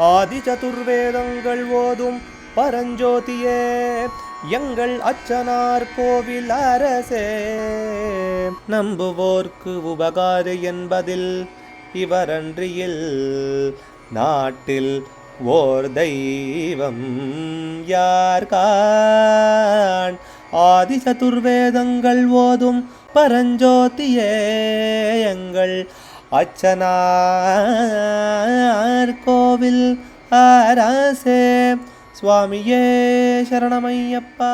ஆதி சதுர்வேதங்கள் ஓதும் பரஞ்சோதியே எங்கள் அச்சனார் கோவில் அரசே. நம்புவோர்க்கு உபகாரி என்பதில் இவரன்றியில் நாட்டில் ஓர் தெய்வம் யார்கான். ஆதி சதுர்வேதங்கள் ஓதும் பரஞ்சோதியே எங்கள் அச்சனார் கோவில் அரசே. சுவாமியே சரணமையப்பா.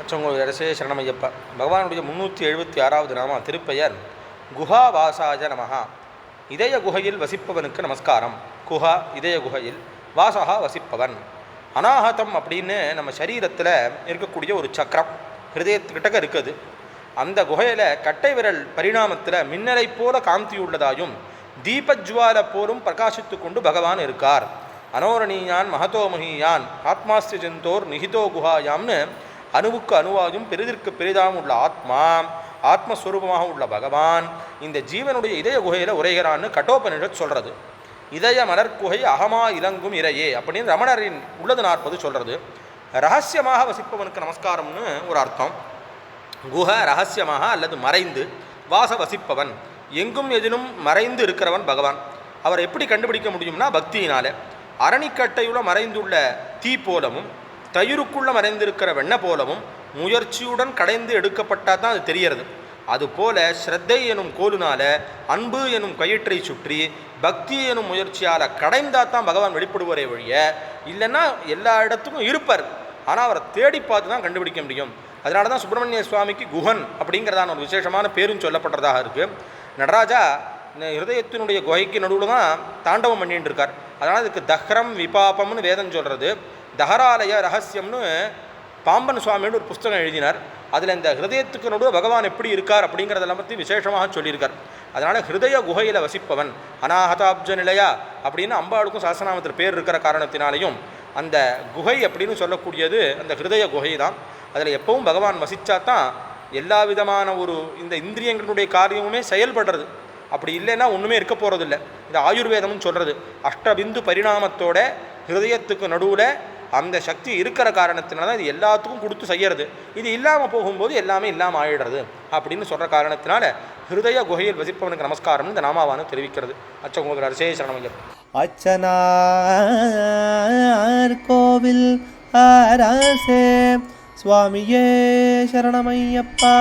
அச்சங்கோவில் அரசே சரணமையப்பா. பகவானுடைய 376வது நாம திருப்பெயர் குஹாவாசாய நமஹா. இதய குகையில் வசிப்பவனுக்கு நமஸ்காரம். குஹா இதய குகையில், வாசகா வசிப்பவன். அநாகதம் அப்படின்னு நம்ம சரீரத்தில் இருக்கக்கூடிய ஒரு சக்கரம் ஹிருதயத்துக்கிட்டக்க இருக்குது. அந்த குகையில் கட்டை விரல் பரிணாமத்தில் மின்னலை போல காந்தியுள்ளதாயும் தீபஜ்வால போலும் பிரகாசித்து கொண்டு பகவான் இருக்கார். அனோரணீயான் மகதோமகியான் ஆத்மாஸ்தி ஜந்தோர் நிஹிதோ குஹாயாம்னு அணுவுக்கு அணுவாயும் பெரிதிற்கு பெரிதாகவும் உள்ள ஆத்மா, ஆத்மஸ்வரூபமாக உள்ள பகவான் இந்த ஜீவனுடைய இதய குகையில் உரைகிறான்னு கட்டோபனிஷத் சொல்கிறது. இதய மலர்குகை அகமா இலங்கும் இறையே அப்படின்னு ரமணரின் உள்ளது 40 சொல்கிறது. ரகசியமாக வசிப்பவனுக்கு நமஸ்காரம்னு ஒரு அர்த்தம். குஹ ரகசியமாக அல்லது மறைந்து, வாச வசிப்பவன் எங்கும் எதிலும் மறைந்து இருக்கிறவன் பகவான். அவர் எப்படி கண்டுபிடிக்க முடியும்னா பக்தியினால. அரணிக்கட்டையுள்ள மறைந்துள்ள தீ போலவும் தயிருக்குள்ள மறைந்திருக்கிற வெண்ண போலவும் முயற்சியுடன் கடைந்து எடுக்கப்பட்டால் தான் அது தெரியறது. அதுபோல ஸ்ரத்தை எனும் கோலுனால அன்பு எனும் கயிற்றை சுற்றி பக்தி எனும் முயற்சியால் கடைந்தால் தான் பகவான் வெளிப்படுவரே ஒழிய இல்லைன்னா எல்லா இடத்துக்கும் இருப்பார். ஆனால் அவரை தேடி பார்த்து தான் கண்டுபிடிக்க முடியும். அதனால தான் சுப்பிரமணிய சுவாமிக்கு குஹன் அப்படிங்கிறதான ஒரு விசேஷமான பேரும் சொல்லப்படுறதாக இருக்குது. நடராஜா ஹிருதயத்தினுடைய குகைக்கு நடுவில் தான் தாண்டவம் பண்ணிட்டு இருக்கார். அதனால் இதுக்கு தஹ்ரம் விபாபம்னு வேதம் சொல்கிறது. தஹராலய ரகசியம்னு பாம்பன் சுவாமியோட ஒரு புஸ்தகம் எழுதினார். அதில் இந்த ஹிருதயத்துக்கு நடுவில் பகவான் எப்படி இருக்கார் அப்படிங்கிறதெல்லாம் பற்றி விசேஷமாக சொல்லியிருக்கார். அதனால் ஹிருதய குகையில் வசிப்பவன் அநாகதாப்ஜ நிலையா அப்படின்னு அம்பாளுக்கும் சஹஸ்ரநாமத்தில் பேர் இருக்கிற காரணத்தினாலையும் அந்த குகை அப்படின்னு சொல்லக்கூடியது அந்த ஹிருதய குகை தான். அதில் எப்பவும் பகவான் வசித்தா தான் எல்லா விதமான ஒரு இந்த இந்திரியங்களுடைய காரியமுமே செயல்படுறது. அப்படி இல்லைன்னா ஒன்றுமே இருக்க போகிறதில்லை. இந்த ஆயுர்வேதம்னு சொல்கிறது அஷ்டபிந்து பரிணாமத்தோட ஹிருதயத்துக்கு நடுவில் அந்த சக்தி இருக்கிற காரணத்தினால தான் இது எல்லாத்துக்கும் கொடுத்து செய்யறது. இது இல்லாமல் போகும்போது எல்லாமே இல்லாமல் ஆயிடுறது அப்படின்னு சொல்கிற காரணத்தினால ஹிருதய குகையில் வசிப்பவனுக்கு நமஸ்காரம் இந்த நாமாவானு தெரிவிக்கிறது. அச்சங்கோவில் அரசே சரணமையப்பா. அச்சனார் கோவில் அரசே சுவாமியே சரணமையப்பா.